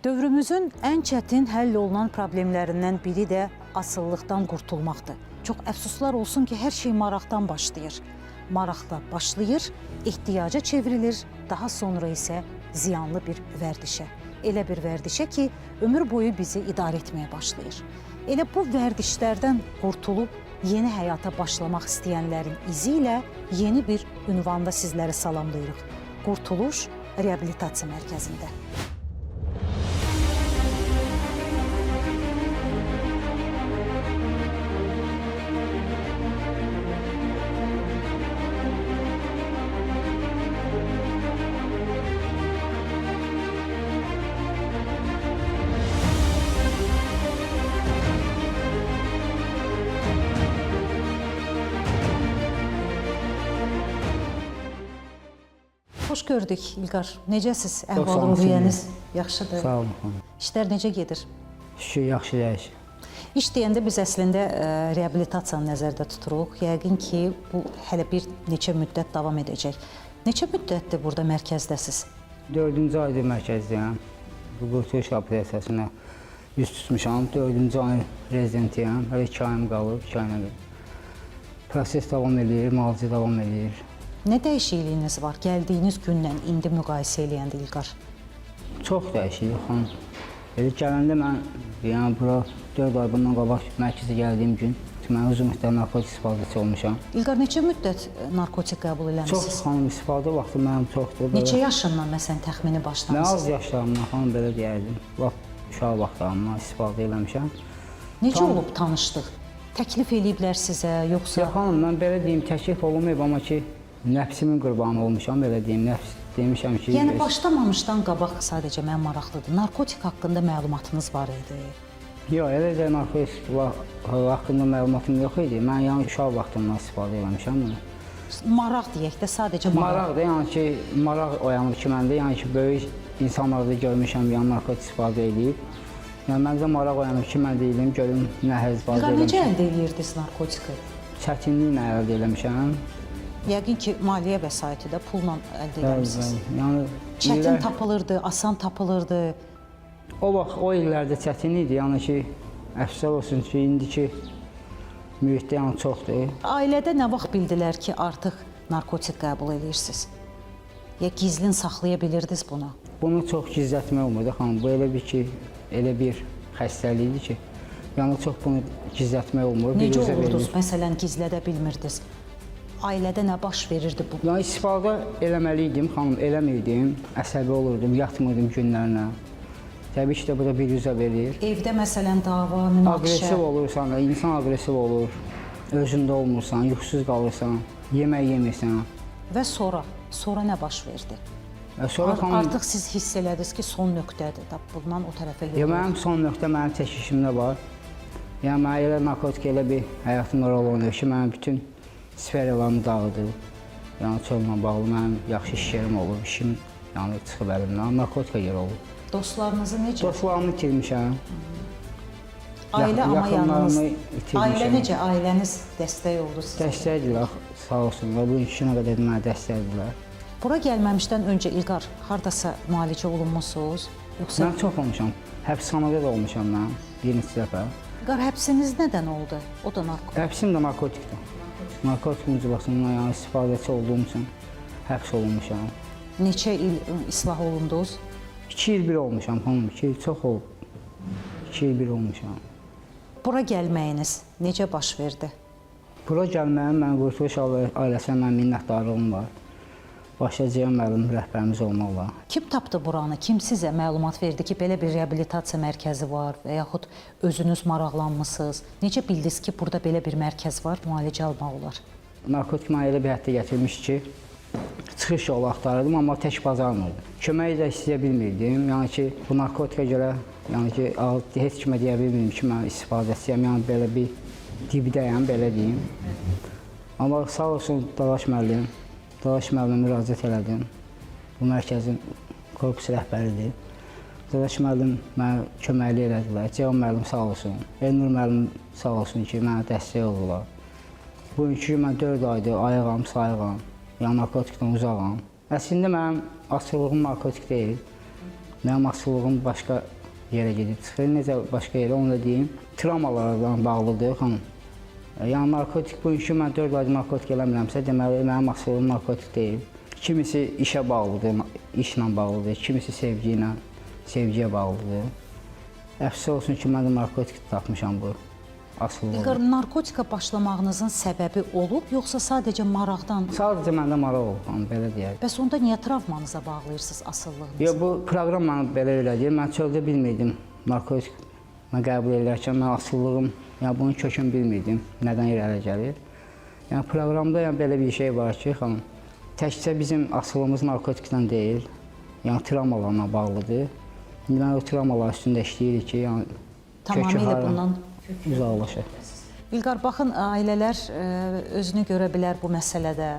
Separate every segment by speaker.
Speaker 1: Dövrümüzün ən çətin həll olunan problemlərindən biri də asılılıqdan qurtulmaqdır. Çox əfsuslar olsun ki, hər şey maraqdan başlayır. Maraqla başlayır, ehtiyaca çevrilir, daha sonra isə ziyanlı bir vərdişə. Elə bir vərdişə ki, ömür boyu bizi idarə etməyə başlayır. Elə bu vərdişlərdən qurtulub yeni həyata başlamaq istəyənlərin izi ilə yeni bir ünvanda sizləri salamlayırıq. Qurtuluş Reabilitasiya Mərkəzində. Xoş gördük İlqar. Necəsiz? Əhval-ruhiyyəniz yaxşıdır?
Speaker 2: Sağ olun.
Speaker 1: İşlər necə gedir?
Speaker 2: Şükür, yaxşı deyək.
Speaker 1: İş deyəndə biz əslində reabilitasiyanı nəzərdə tuturuq. Yəqin ki, bu hələ bir neçə müddət davam edəcək. Neçə müddətdir burada mərkəzdəsiz?
Speaker 2: 4-cü aydır mərkəzdəyəm. Bu qurtuluş reabilitasiyasına yüz tutmuşam. 4-cü ay rezidentiyəm. Hələ 2 ayım qalıb, 2 ayına proses davam edir, müalicə davam edir.
Speaker 1: Nə dəyişikliyiniz var gəldiyiniz gündən indi müqayisə eləyəndə İlqar?
Speaker 2: Çox dəyişiklik, xanım. Elə gələndə mən, yəni bura 4 ay bundan qabaq mərkəzə gəldiyim gün mən uzun müddət narkotik istifadəçi olmuşam.
Speaker 1: İlqar, neçə müddət narkotik qəbul eləmişsiniz?
Speaker 2: Çox, xanım, istifadə vaxtı mənim çoxdur.
Speaker 1: Neçə yaşından məsələn təxmini
Speaker 2: Mən
Speaker 1: başlamışsınız?
Speaker 2: az yaşlarımdan, xanım, belə deyərdim. Uşaq vaxtlarımdan istifadə eləmişəm.
Speaker 1: Necə olub tanışdıq? Təklif eləyiblər sizə, yoxsa?
Speaker 2: Ya xanım, mən belə deyim, təklif olunmayıb, amma ki, nəfsimin qurbanı olmuşam, belə deyim, nəfs demişəm ki...
Speaker 1: Yəni başlamamışdan qabaq sadəcə mən maraqlıdır. Narkotik haqqında məlumatınız var idi?
Speaker 2: Yox, elə də narkotik haqqında məlumatım yox idi. Mən yəni uşaq vaxtımdan istifadə eləmişəm bunu.
Speaker 1: Maraq deyək də, sadəcə maraq.
Speaker 2: Maraqdır, yəni ki, maraq oyanır ki, məndə, yəni ki, böyük insanlarda görmüşəm, yəni narkotik istifadə edib. Yəni, məncə maraq oyanır ki, mən deyilim, görüm nə həzb
Speaker 1: İlqar, necə əldə edirdiniz narkotiki?
Speaker 2: Çətinliklə əldə eləmişəm.
Speaker 1: Yəqin ki, maliyyə vəsaiti də pulla əldə eləmişsiniz.
Speaker 2: Yəni,
Speaker 1: çətin tapılırdı, asan tapılırdı.
Speaker 2: O vaxt, o illərdə çətin idi, yəni ki, əfsuslar olsun ki, indiki mühitdə yəni çoxdur.
Speaker 1: Ailədə nə vaxt bildilər ki, artıq narkotik qəbul edirsiniz? Ya gizlin saxlaya bilirdiniz bunu?
Speaker 2: Bunu çox gizlətmək olmurdu, xanım. Bu elə bir ki, elə bir xəstəlikdir ki, yəni çox bunu gizlətmək olmur.
Speaker 1: Necə olurdunuz, məsələn, gizlədə bilmirdiniz? Ailədə nə baş verirdi bu?
Speaker 2: Yəni, istifadə eləməliydim, xanım, eləmirdim. Əsəbi olurdum, yatmırdım günlərlə. Təbii ki, də bu da bir yüzə verir.
Speaker 1: Evdə məsələn dava, münaqişə...
Speaker 2: Aqresiv olursan, insan aqresiv olur, özündə olmursan, yuxusuz qalırsan, yemək yemirsən.
Speaker 1: Və sonra nə baş verdi?
Speaker 2: Sonra xanım...
Speaker 1: Artıq siz hiss elədiniz ki, son nöqtədir, bundan o tərəfə yollar.
Speaker 2: Mənim son nöqtə mənim çəkişimdə var. Yəni, mən elə narkotik elə bir həyatımda rol oynayır ki, mənim bütün sferalarımı dağıdır. Yəni, çölla bağlı mənim yaxşı iş yerim olur, işim çıxıb əlimdən, narkotika yeri olur.
Speaker 1: Dostlarınızı necə?
Speaker 2: Dostlarımı itirmişəm.
Speaker 1: Ailə amma yanınız.
Speaker 2: Ailə
Speaker 1: necə? Ailəniz dəstək oldu sizə?
Speaker 2: Dəstəkdirlər, sağ olsunlar. Bu işinə qədər mənə dəstəkdirlər.
Speaker 1: Bura gəlməmişdən öncə İlqar, haradasa müalicə olunmusunuz? Yoxsa...
Speaker 2: Mən çox olmuşam. Həbsxanada da olmuşam mən, bir neçə dəfə.
Speaker 1: İlqar, həbsiniz nədən oldu? O da narkotik.
Speaker 2: Həbsim də narkotikdir. Narkotik mücibasından yəni istifadəçi olduğum üçün həbs olunmuşam.
Speaker 1: Neçə il islah olundunuz?
Speaker 2: 2 il bir olmuşam, xanım, 2 il çox olub. 2 il bir olmuşam.
Speaker 1: Bura gəlməyiniz necə baş verdi?
Speaker 2: Bura gəlməyim, mən qurtuluş ailəsinə mən minnətdarlığım var. Başlayacağım müəllim rəhbərimiz olmaqla.
Speaker 1: Kim tapdı buranı? Kim sizə məlumat verdi ki, belə bir reabilitasiya mərkəzi var və yaxud özünüz maraqlanmısınız? Necə bildiniz ki, burada belə bir mərkəz var, müalicə almaq olar?
Speaker 2: Narkotik mənə elə bir həddə gətirmiş ki, çıxış yolu axtarırdım, amma tək bacarmırdım. Kömək də istəyə bilmirdim. Yəni ki, bu narkotika görə, yəni ki, heç kimə deyə bilmirdim ki, mən istifadəçiyəm, yəni belə bir dibdəyəm, belə deyim. Amma sağ olsun Dadaş müəllimə müraciət elədim. Bu mərkəzin korpus rəhbəridir. Dadaş müəllim mənə köməkli elədilər. Ceyhun müəllim sağ olsun, Elnur müəllim sağ olsun ki, mənə dəstək oldular. Bugünkü gün mən 4 aydır ayığam, sayığam. Yəni narkotikdən uzaqam. Əslində mənim asılılığım narkotik deyil. Mənim asılılığım başqa yerə gedib çıxır. Necə başqa yerə, onu da deyim. Travmalardan bağlıdır, xanım. Yəni narkotik, bu işi mən 4 aydır narkotik eləmirəmsə, deməli mənim asılılığım narkotik deyil. Kimisi işə bağlıdır, işlə bağlıdır, kimisi sevgiyə bağlıdır. Əfsus olsun ki, mən də narkotik tapmışam bu asılılığım.
Speaker 1: İlqar, narkotika başlamağınızın səbəbi olub, yoxsa sadəcə maraqdan?
Speaker 2: Sadəcə məndə maraq olub, xanım, belə deyək.
Speaker 1: Bəs onda niyə travmanıza bağlayırsınız asıllığınızı?
Speaker 2: Yox, bu proqram mənə belə öyrədir. Mən çöldə bilmirdim narkotik qəbul edərkən mən asıllığım, yəni bunun kökünü bilmirdim, nədən irəli gəlir. Yəni proqramda belə bir şey var ki, xanım, təkcə bizim asılımız narkotiklə deyil, yəni travmalarla bağlıdır. İndi mən o travmalar üstündə işləyirik ki, yəni
Speaker 1: Tamamilə bundan
Speaker 2: uzaqlaşır.
Speaker 1: İlqar, baxın, ailələr özünü görə bilər bu məsələdə.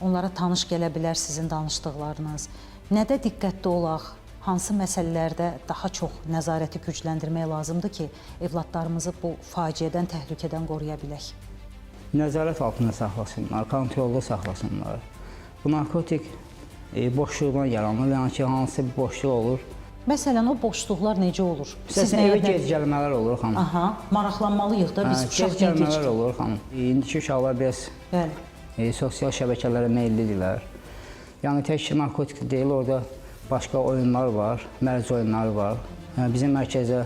Speaker 1: Onlara tanış gələ bilər sizin danışdıqlarınız. Nədə diqqətli olaq? Hansı məsələlərdə daha çox nəzarəti gücləndirmək lazımdır ki, evladlarımızı bu faciədən, təhlükədən qoruya bilək?
Speaker 2: Nəzarət altında saxlasınlar, kontrolda saxlasınlar. Bu narkotik boşluqdan yaranır, yəni ki, hansısa bir boşluq olur.
Speaker 1: Məsələn, o boşluqlar necə olur?
Speaker 2: Sizin evə gec gəlmələr olur, xanım.
Speaker 1: Aha, maraqlanmalıyıq da biz uşaq
Speaker 2: gec gəlmələr olur, xanım. İndiki uşaqlar biraz sosial şəbəkələrə meyillidirlər. Yəni, tək narkotik deyil, orada başqa oyunlar var, mərc oyunları var. Yəni, bizim mərkəzdə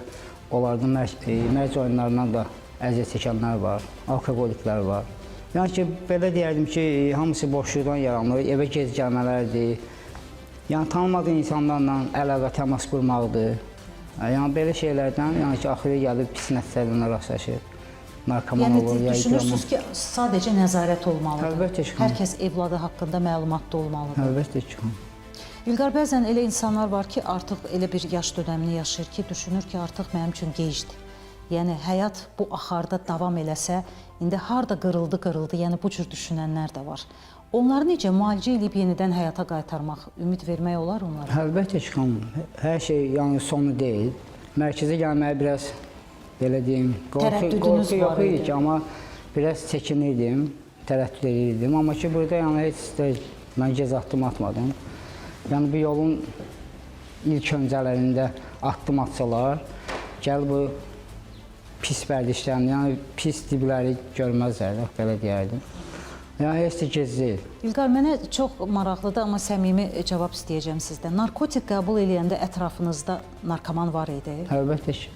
Speaker 2: onlardan mərc oyunlarından da əziyyət çəkənlər var, alkoqoliklər var. Yəni ki, belə deyərdim ki, hamısı boşluqdan yaranır, evə gec gəlmələrdir. Yəni, tanımadığı insanlarla əlaqə təmas qurmaqdır. Yəni, belə şeylərdən, yəni ki, axırı gəlib pis nəticələrlə rastlaşır. Narkoman olur,
Speaker 1: yəni, düşünürsünüz ki, sadəcə nəzarət olmalıdır.
Speaker 2: Əlbəttə ki,
Speaker 1: hər kəs evladı haqqında məlumatda olmalıdır.
Speaker 2: Əlbəttə ki,
Speaker 1: İlqar, bəzən elə insanlar var ki, artıq elə bir yaş dönəmini yaşayır ki, düşünür ki, artıq mənim üçün gecdir. Yəni, həyat bu axarda davam eləsə, indi harada qırıldı, yəni bu cür düşünənlər də var. Onları necə müalicə edib yenidən həyata qaytarmaq, ümid vermək olar onlara?
Speaker 2: Əlbəttə ki, xanım, hər şey yəni sonu deyil. Mərkəzə gəlməyə biraz, belə deyim, qorxu yox idi ki, amma biraz çəkinirdim, tərəddüd edirdim. Amma ki, burada yəni heç də mən gec addım atmadım. Yəni, bu yolun ilk öncələrində addım atsalar, gəl bu pis vərdişlərini, yəni pis dibləri görməzlər, belə deyərdim. Yəni, heç də gec deyil.
Speaker 1: İlqar, mənə çox maraqlıdır, amma səmimi cavab istəyəcəm sizdən. Narkotik qəbul eləyəndə ətrafınızda narkoman var idi?
Speaker 2: Əlbəttə ki.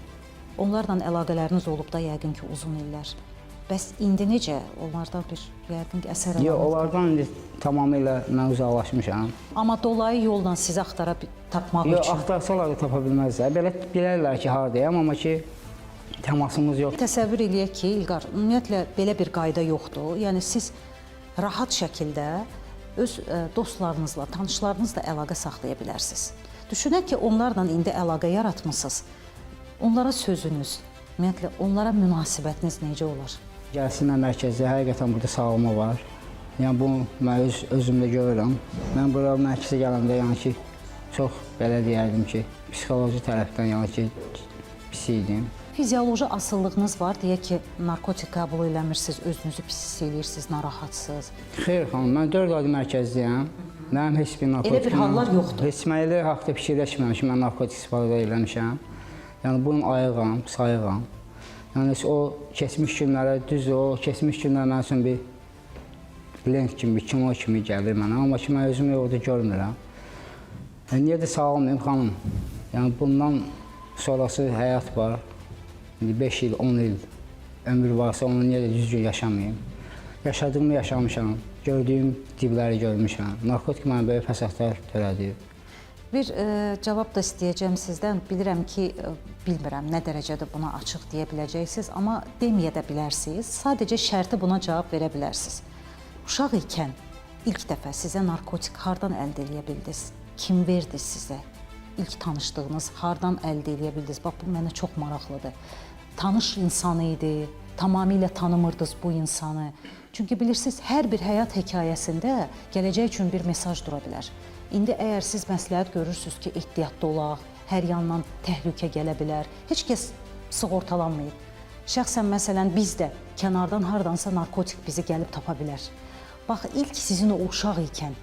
Speaker 1: Onlarla əlaqələriniz olub da yəqin ki, uzun illər. Bəs indi necə? Onlardan bir yəqin ki, əsər alanınız?
Speaker 2: Yox, onlardan indi tamamilə mən uzaqlaşmışam.
Speaker 1: Amma dolayı yolla sizi tapmaq üçün?
Speaker 2: Yox, axtarsalar da tapa bilməzlər. Belə bilərlər ki, haradayam, amma ki, təmasımız yox.
Speaker 1: Təsəvvür eləyək ki, İlqar, ümumiyyətlə belə bir qayda yoxdur. Yəni, siz rahat şəkildə öz dostlarınızla, tanışlarınızla əlaqə saxlaya bilərsiniz. Düşünək ki, onlarla indi əlaqə yaratmısınız. Onlara sözünüz, ümumiyyətlə, onlara münasibətiniz necə olar?
Speaker 2: Gəlsinlər mərkəzdə, həqiqətən burada sağlama var. Yəni, bunu mən özümdə görürəm. Mən bura mərkəzə gələndə, yəni ki, çox, belə deyərdim ki, psixoloji tərəfdən, yəni ki, pis idim.
Speaker 1: Fizioloji asıllığınız var, deyək ki, narkotik qəbul eləmirsiniz, özünüzü pis hiss eləyirsiniz, narahatsınız.
Speaker 2: Xeyr, xanım, mən 4 aydır mərkəzdəyəm. Mənim heç bir narkotik...
Speaker 1: Elə bir hallar yoxdur.
Speaker 2: Heç məndə haqda fikirləşməmişim, mən narkotik istifadə eləmişəm. Yəni, bunun ayığam, sayığam. Yəni, o keçmiş günlərə, düzdür, o keçmiş günlər mənim üçün bir lent kimi, bir kino kimi gəlir mənə. Amma ki, mən özümü orada görmürəm. Niyə də sağlamayım, xanım? Yəni, bundan sonrası həyat var. 5 il, 10 il ömür varsa, onu niyə də düzgün yaşamayayım? Yaşadığımı yaşamışam, gördüyüm dibləri görmüşəm. Narkotik mənə böyük fəsadlar törədir.
Speaker 1: Bir cavab da istəyəcəm sizdən. Bilirəm ki, bilmirəm nə dərəcədə buna açıq deyə biləcəksiniz, amma deməyə də bilərsiniz. Sadəcə şərti buna cavab verə bilərsiniz. Uşaq ikən ilk dəfə sizə narkotik hardan əldə edə bildiniz? Kim verdi sizə? İlk tanışdığınız hardan əldə edə bildiniz? Bax, bu mənə çox maraqlıdır. Tanış insan idi, tamamilə tanımırdınız bu insanı. Çünki bilirsiniz, hər bir həyat hekayəsində gələcək üçün bir mesaj dura bilər. İndi əgər siz məsləhət görürsünüz ki, ehtiyatlı olaq, hər yandan təhlükə gələ bilər, heç kəs sığortalanmayıb. Şəxsən, məsələn, biz də kənardan hardansa narkotik bizi gəlib tapa bilər. Bax, ilk sizin o uşaq ikən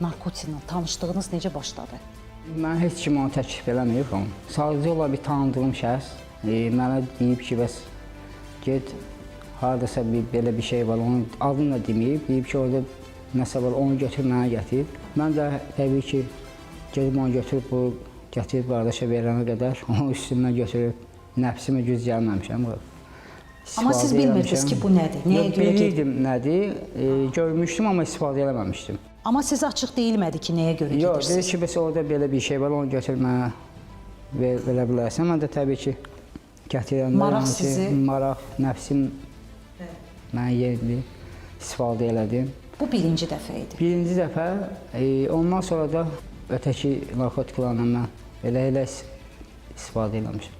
Speaker 1: narkotiklə tanışdığınız necə başladı?
Speaker 2: Mən heç kim onu təklif eləməyib xanım. Sadəcə ola bir tanıdığım şəxs mənə deyib ki, bəs get hardasa belə bir şey var, onun adını da deməyib, deyib ki, orada nəsə var, onu götür, mənə gətir. Mən də təbii ki, gedib onu götürüb, bu gətirib qardaşa verənə qədər onun üstündən götürüb nəfsimə güc gəlməmişəm.
Speaker 1: Amma siz bilmirdiniz ki, bu nədir, nəyə görə gedib?
Speaker 2: Bilirdim nədir, görmüşdüm, amma istifadə eləməmişdim.
Speaker 1: Amma sizə açıq deyilmədi ki, nəyə görə
Speaker 2: Yox,
Speaker 1: gedirsiniz?
Speaker 2: deyir ki, bəs orada belə bir şey var, onu götür mənə verə bilərsən. Mən də təbii ki, gətirəndə
Speaker 1: Maraq sizi...
Speaker 2: Maraq, nəfsim mənə yerli istifadə elədim.
Speaker 1: Bu birinci dəfə idi.
Speaker 2: Birinci dəfə, ondan sonra da ötəki narkotiklarla mən elə istifadə eləmişəm.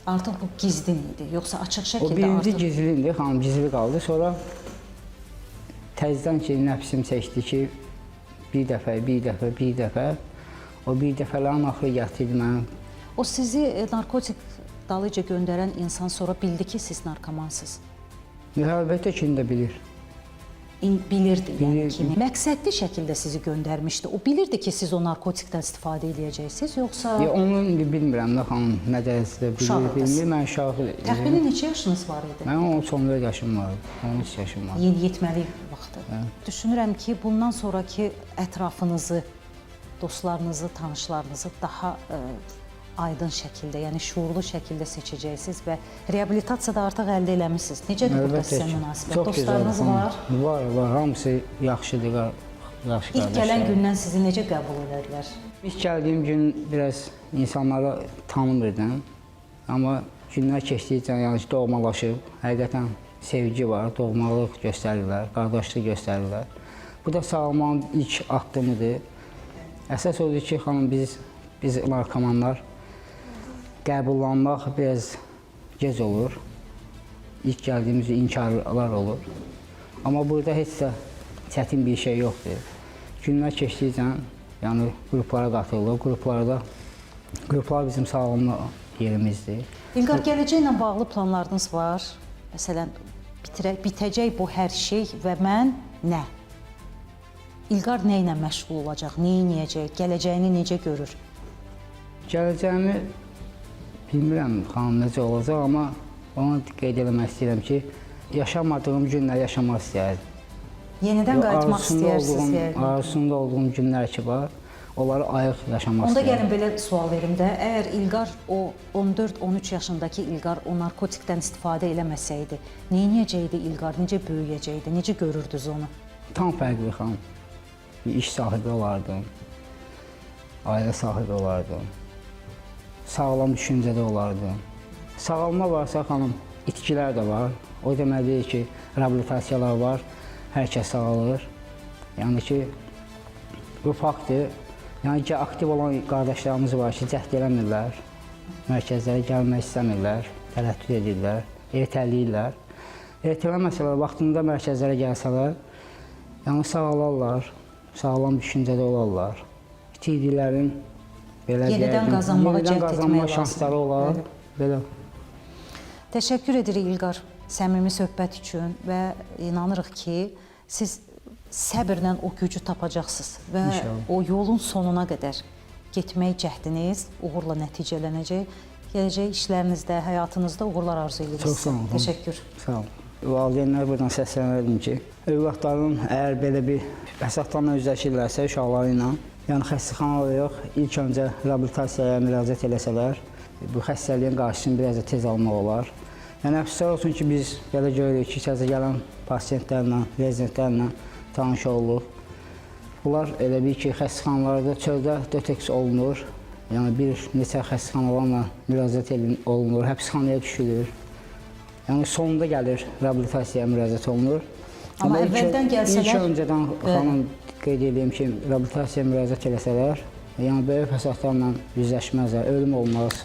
Speaker 1: Artıq bu gizlin idi, yoxsa açıq
Speaker 2: O
Speaker 1: şəkildə
Speaker 2: birinci
Speaker 1: artıq...
Speaker 2: gizlindi, xanım gizli qaldı. Sonra təzdən ki, nəfsim çəkdi ki, bir dəfə, o bir dəfələrin axırı gətirdi mənə.
Speaker 1: O sizi narkotik dalıca göndərən insan sonra bildi ki, siz narkomansınız.
Speaker 2: Əlbəttə ki, indi də bilir.
Speaker 1: Bilirdi yəni kimi. Məqsədli şəkildə sizi göndərmişdi. O bilirdi ki, siz o narkotikdən istifadə edəcəksiniz, yoxsa...
Speaker 2: Onu indi bilmirəm də xanım, nə dərəcədə bilir, mən uşaq...
Speaker 1: Təxmini neçə yaşınız var idi?
Speaker 2: Mənim 14 yaşım var, 13 yaşım var.
Speaker 1: Yeniyetməlik vaxtı. Düşünürəm ki, bundan sonraki ətrafınızı, dostlarınızı, tanışlarınızı daha aydın şəkildə, yəni şuurlu şəkildə seçəcəksiniz və reabilitasiyada artıq əldə eləmişsiniz. Necədir burada sizə münasibət? Dostlarınız var?
Speaker 2: Var, hamısı yaxşıdır, yaxşı qardaşlar.
Speaker 1: İlk gələn gündən sizi necə qəbul edədilər?
Speaker 2: İlk gəldiyim gün biraz insanları tanımırdım, amma günlər keçdikcə yəni doğmalaşıb, həqiqətən sevgi var, doğmalıq göstərirlər, qardaşlıq göstərirlər. Bu da sağlamanın ilk addımıdır. Əsas odur ki, xanım, biz narkomanlar qəbullanmaq biraz gec olur. İlk gəldiyimiz inkarlar olur. Amma burada heç də çətin bir şey yoxdur. Günlər keçdikcə yəni qruplara qatılır. Qruplar bizim sağlamlıq yerimizdir.
Speaker 1: İlqar, gələcəklə bağlı planlarınız var? Məsələn, bitəcək bu hər şey və mən nə? İlqar nə ilə məşğul olacaq, nə edəcək, gələcəyini necə görür?
Speaker 2: Gələcəyimi bilmirəm, xanım, necə olacaq, amma onu qeyd eləmək istəyirəm ki, yaşamadığım günlər yaşamaq istəyərdim.
Speaker 1: Yenidən qayıtmaq istəyirsiniz yəni?
Speaker 2: Arzusunda olduğum günlər ki var, onları ayıq yaşamaq
Speaker 1: Onda
Speaker 2: istəyərdim.
Speaker 1: gəlin belə sual verim də, əgər İlqar o 14-13 yaşındakı İlqar o narkotikdən istifadə eləməsəydi, nə edəcəkdi İlqar, necə böyüyəcəkdi, necə görürdünüz onu?
Speaker 2: Tam fərqli, xanım. Bir iş sahibi olardım, ailə sahibi olardım, sağlam düşüncədə olardım. Sağalma varsa, xanım, itkilər də var. O deməkdir ki, reabilitasiyalar var, hər kəs sağalır. Yəni ki, bu faktdır. Yəni ki, aktiv olan qardaşlarımız var ki, cəhd eləmirlər, mərkəzlərə gəlmək istəmirlər, tərəddüd edirlər, ertələyirlər. Ertələməsələr, vaxtında mərkəzlərə gəlsələr, yəni sağalarlar, sağlam düşüncədə olarlar. İtirdiklərin
Speaker 1: Yenidən qazanmaq
Speaker 2: şansları olar. Belə.
Speaker 1: Təşəkkür edirik İlqar səmimi söhbət üçün və inanırıq ki, siz səbirlə o gücü tapacaqsınız və o yolun sonuna qədər getmək cəhdiniz uğurla nəticələnəcək. Gələcək işlərinizdə, həyatınızda uğurlar arzu edirik.
Speaker 2: Çox sağ olun.
Speaker 1: Təşəkkür.
Speaker 2: Sağ olun. Valideynlər buradan səslənirdim ki, övladların əgər belə bir əsaslarla üzləşirlərsə uşaqları ilə, yəni xəstəxanada yox, ilk öncə reabilitasiyaya müraciət eləsələr, bu xəstəliyin qarşısını biraz da tez almaq olar. Yəni əfsuslar olsun ki, biz belə görürük ki, təzə gələn pasiyentlərlə, rezidentlərlə tanış oluruq. Bunlar elə bir ki, xəstəxanalarda çöldə detoks olunur, yəni bir neçə xəstəxanalarla müraciət olunur, həbsxanaya düşülür. Yəni sonunda gəlir, reabilitasiyaya müraciət olunur.
Speaker 1: Amma əvvəldən gəlsələr...
Speaker 2: İlk öncədən xanım qeyd edeyim ki, reabilitasiyaya müraciət eləsələr, yəni böyük fəsadlarla üzləşməzlər, ölüm olmaz.